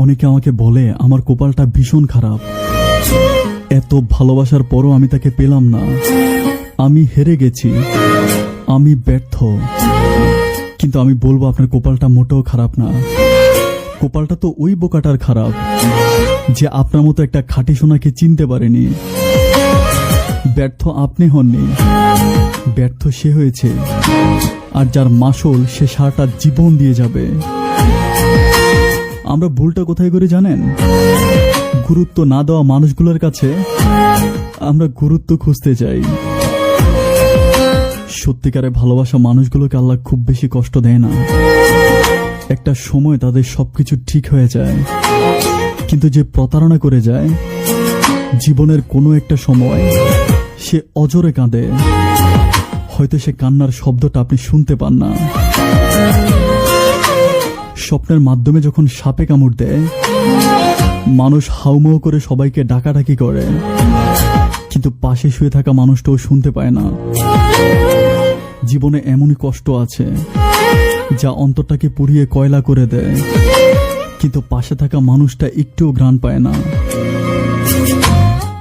অনেকে আমাকে বলে আমার কপালটা ভীষণ খারাপ, এত ভালোবাসার পরও আমি তাকে পেলাম না, আমি হেরে গেছি, আমি ব্যর্থ। কিন্তু আমি বলবো আপনার কপালটা মোটেও খারাপ না। কপালটা তো ওই বোকাটার খারাপ যে আপনার মতো একটা খাঁটি সোনাকে চিনতে পারেনি। ব্যর্থ আপনি হননি, ব্যর্থ সে হয়েছে, আর যার মাসল সে সারাটা জীবন দিয়ে যাবে। আমরা ভুলটা কোথায় করে জানেন? গুরুত্ব না দেওয়া মানুষগুলোর কাছে আমরা গুরুত্ব খুঁজতে চাই। সত্যিকারে ভালোবাসা মানুষগুলোকে আল্লাহ খুব বেশি কষ্ট দেয় না। একটা সময় তাদের সবকিছু ঠিক হয়ে যায়, কিন্তু যে প্রতারণা করে যায়, জীবনের কোনো একটা সময় সে অজরে কাঁদে, হয়তো সে কান্নার শব্দটা আপনি শুনতে পান না। স্বপ্নের মাধ্যমে যখন সাপে কামড় দেয়, মানুষ হাউমাউ করে সবাইকে ডাকাডাকি করে, কিন্তু পাশে শুয়ে থাকা মানুষটাও শুনতে পায় না। জীবনে এমনই কষ্ট আছে যা অন্তরটাকে পুড়িয়ে কয়লা করে দেয়, কিন্তু পাশে থাকা মানুষটা একটুও ঘ্রাণ পায় না।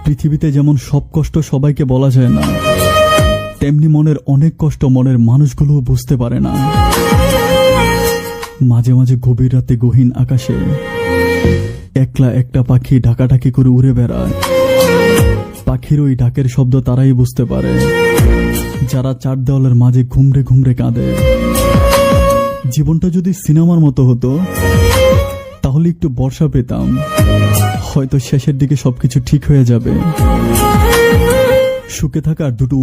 পৃথিবীতে যেমন সব কষ্ট সবাইকে বলা যায় না, তেমনি মনের অনেক কষ্ট মনের মানুষগুলোও বুঝতে পারে না। মাঝে মাঝে গভীর রাতে গহীন আকাশে একলা একটা পাখি ডাকাডাকি করে উড়ে বেড়ায়। পাখির ওই ডাকের শব্দ তারাই বুঝতে পারে যারা চার দেওয়ালের মাঝে ঘুমরে ঘুমরে কাঁদে। জীবনটা যদি সিনেমার মতো হতো তাহলে একটু বর্ষা পেতাম, হয়তো শেষের দিকে সবকিছু ঠিক হয়ে যাবে। সুখে থাকার দুটো